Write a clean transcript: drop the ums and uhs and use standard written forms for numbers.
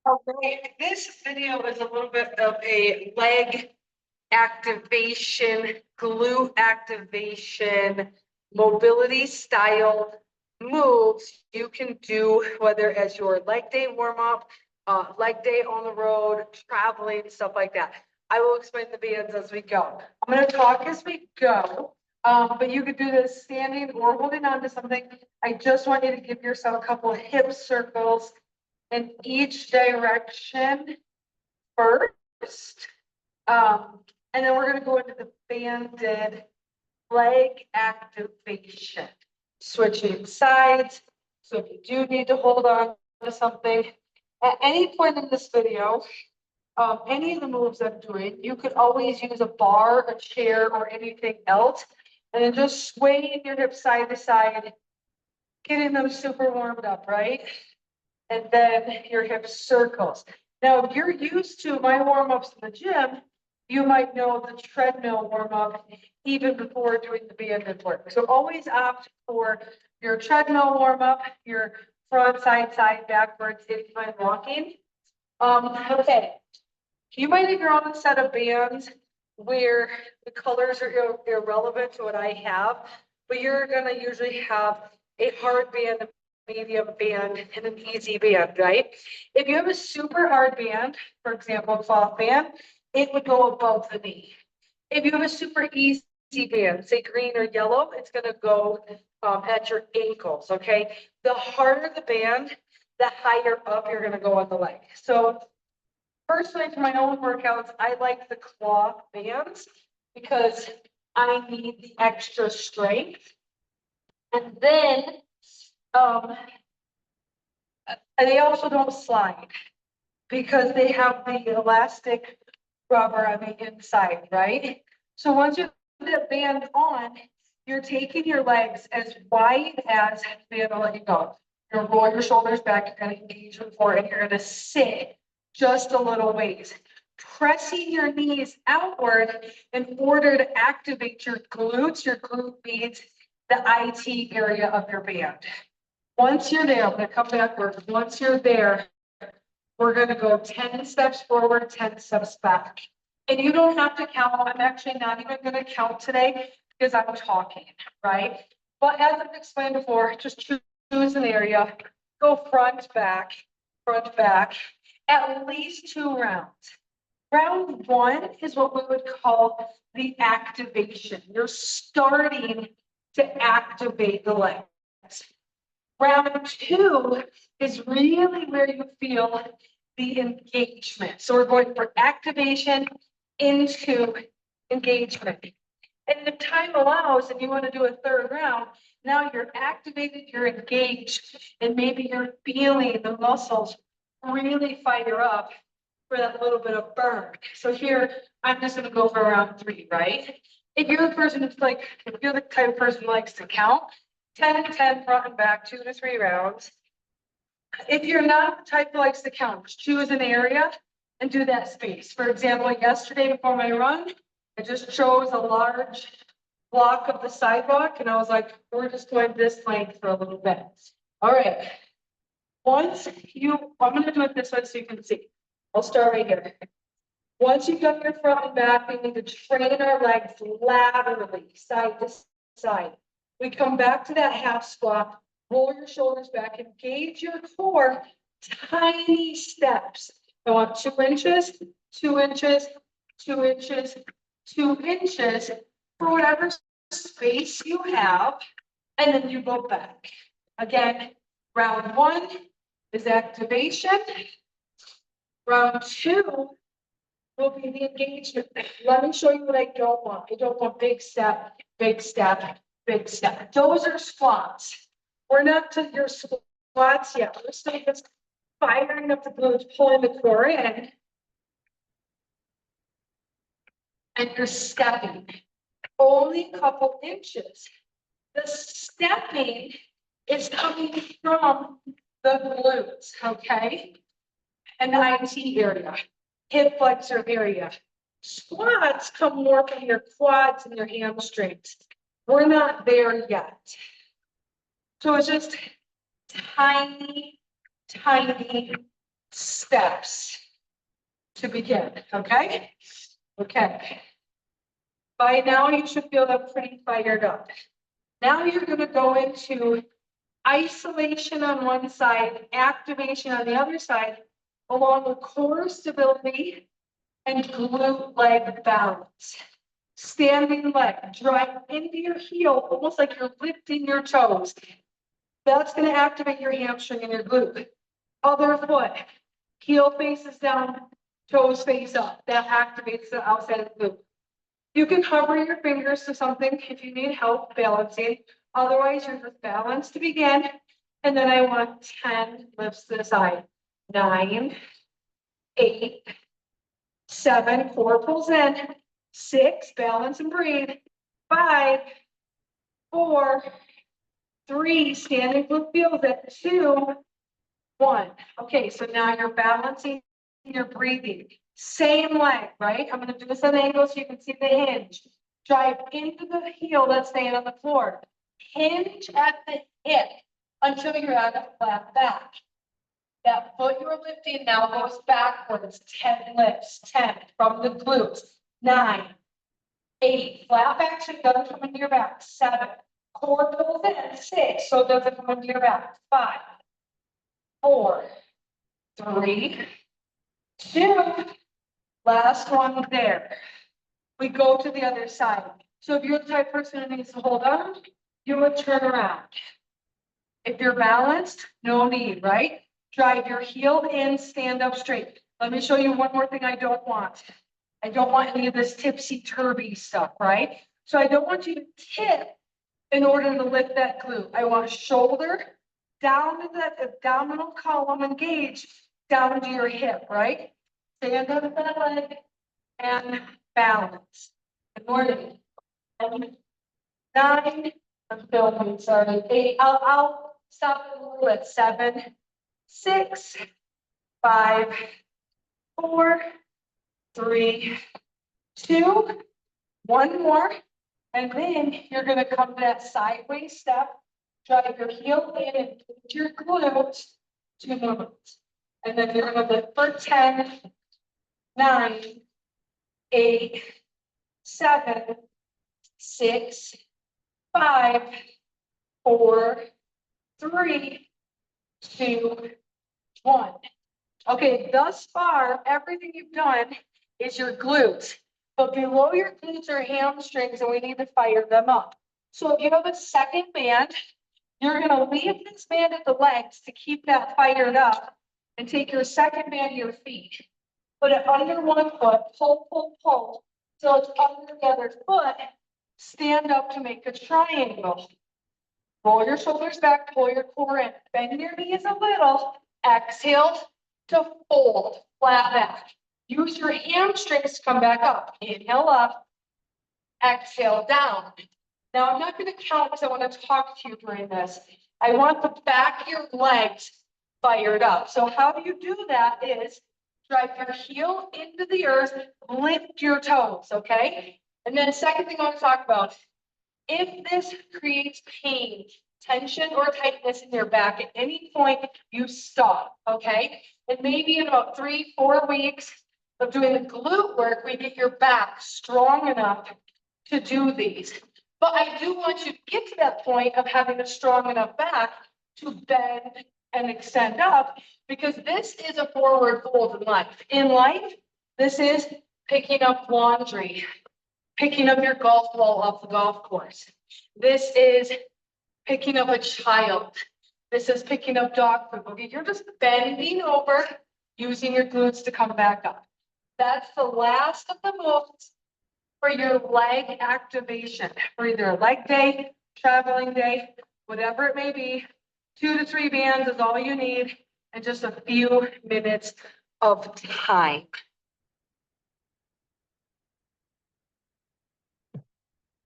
Okay, this video is a little bit of a leg activation, glute activation, mobility style moves you can do, whether as your leg day warm up, leg day on the road, traveling, stuff like that. I will explain the bands as we go. I'm going to talk as we go, but you could do this standing or holding on to something. I just want you to give yourself a couple of hip circles in each direction first. And then we're going to go into the banded leg activation, switching sides. So if you do need to hold on to something at any point in this video, any of the moves I'm doing, you could always use a bar, a chair, or anything else. And then just swaying your hips side to side, getting them super warmed up, right? And then your hip circles. Now, if you're used to my warm-ups in the gym, you might know the treadmill warm-up even before doing the banded work. So always opt for your treadmill warm-up, your front, side, backwards, incline walking. Okay. You might have your own set of bands where the colors are irrelevant to what I have, but you're gonna usually have a hard band, a medium band, and an easy band, right? If you have a super hard band, for example, a cloth band, it would go above the knee. If you have a super easy band, say green or yellow, it's gonna go at your ankles, okay? The harder the band, the higher up you're gonna go on the leg. So personally, for my own workouts, I like the cloth bands because I need the extra strength. And then they also don't slide because they have the elastic rubber on the inside, right? So once you put that band on, you're taking your legs as wide as the band will let you go. You're gonna roll your shoulders back, you're gonna engage your core, and you're gonna sit just a little ways, pressing your knees outward in order to activate your glutes. Your glute means the IT area of your band. Once you're there, I'm gonna come backward. Once you're there, we're gonna go 10 steps forward, 10 steps back. And you don't have to count. I'm actually not even gonna count today because I'm talking, right? But as I've explained before, just choose an area, go front, back, at least 2 rounds. Round 1 is what we would call the activation. You're starting to activate the legs. Round 2 is really where you feel the engagement. So we're going from activation into engagement. And if time allows and you want to do a 3rd round, now you're activated, you're engaged, and maybe you're feeling the muscles really fire up for that little bit of burn. So here, I'm just going to go for round 3, right? If you're the person who's like, if you're the type of person who likes to count, 10 and 10 front and back, 2 to 3 rounds. If you're not the type who likes to count, choose an area and do that space. For example, yesterday before my run, I just chose a large block of the sidewalk and I was like, we're just going this length for a little bit. All right. I'm gonna do it this way so you can see. I'll start right here. Once you've done your front and back, we need to train our legs laterally, side to side. We come back to that half squat, roll your shoulders back, engage your core, tiny steps. I want 2 inches, 2 inches, 2 inches, 2 inches for whatever space you have, and then you go back. Again, round 1 is activation. Round 2 will be the engagement. Let me show you what I don't want. I don't want big step, big step, big step. Those are squats. We're not to your squats yet. We're still just firing up the glutes, pulling the core in. And you're stepping. Only a couple inches. The stepping is coming from the glutes, okay? And the IT area, hip flexor area. Squats come more from your quads and your hamstrings. We're not there yet. So it's just tiny, tiny steps to begin, okay? Okay. By now, you should feel them pretty fired up. Now you're gonna go into isolation on one side, activation on the other side, along with core stability and glute leg balance. Standing leg, drive into your heel, almost like you're lifting your toes. That's gonna activate your hamstring and your glute. Other foot, heel faces down, toes face up. That activates the outside of the glute. You can hover your fingers to something if you need help balancing. Otherwise, you're just balanced to begin. And then I want 10 lifts to the side. 9, 8, 7, 4 pulls in. 6, balance and breathe. 5, 4, 3, standing glute feels it. 2, 1. Okay, so now you're balancing, you're breathing. Same leg, right? I'm gonna do this at an angle so you can see the hinge. Drive into the heel that's staying on the floor. Hinge at the hip until you're at a flat back. That foot you're lifting now goes backwards. 10 lifts, 10 from the glutes. 9, 8, flat back so it doesn't come into your back. 7, core pulls in. 6, so it doesn't come into your back. 5, 4, 3, 2, last one there. We go to the other side. So if you're the type of person who needs to hold on, you would turn around. If you're balanced, no need, right? Drive your heel in, stand up straight. Let me show you one more thing I don't want. I don't want any of this tipsy-turvy stuff, right? So I don't want you to tip in order to lift that glute. I want shoulder down to that abdominal column engaged down to your hip, right? Stand up that leg and balance. Good morning. 9, I'm filming, sorry. 8, I'll stop a little at 7, 6, 5, 4, 3, 2, 1 more. And then you're gonna come to that sideways step, drive your heel in and put your glutes to move. And then you're gonna lift for 10, 9, 8, 7, 6, 5, 4, 3, 2, 1. Okay, thus far, everything you've done is your glutes. But below your glutes are hamstrings, and we need to fire them up. So if you have a second band, you're gonna leave this band at the legs to keep that fired up and take your second band to your feet. Put it under one foot, pull, pull, pull, till it's under the other foot. Stand up to make a triangle. Roll your shoulders back, pull your core in, bend your knees a little, exhale to fold, flat back. Use your hamstrings to come back up. Inhale up, exhale down. Now I'm not going to count because I want to talk to you during this. I want the back of your legs fired up. So how do you do that is drive your heel into the earth, lift your toes, okay? And then second thing I want to talk about, if this creates pain, tension or tightness in your back at any point, you stop, okay? And maybe in about 3-4 weeks of doing the glute work, we get your back strong enough to do these. But I do want you to get to that point of having a strong enough back to bend and extend up, because this is a forward fold in life. In life, this is picking up laundry, picking up your golf ball off the golf course. This is picking up a child. This is picking up dog food. Okay, you're just bending over, using your glutes to come back up. That's the last of the moves for your leg activation, for either a leg day, traveling day, whatever it may be. 2 to 3 bands is all you need, and just a few minutes of time.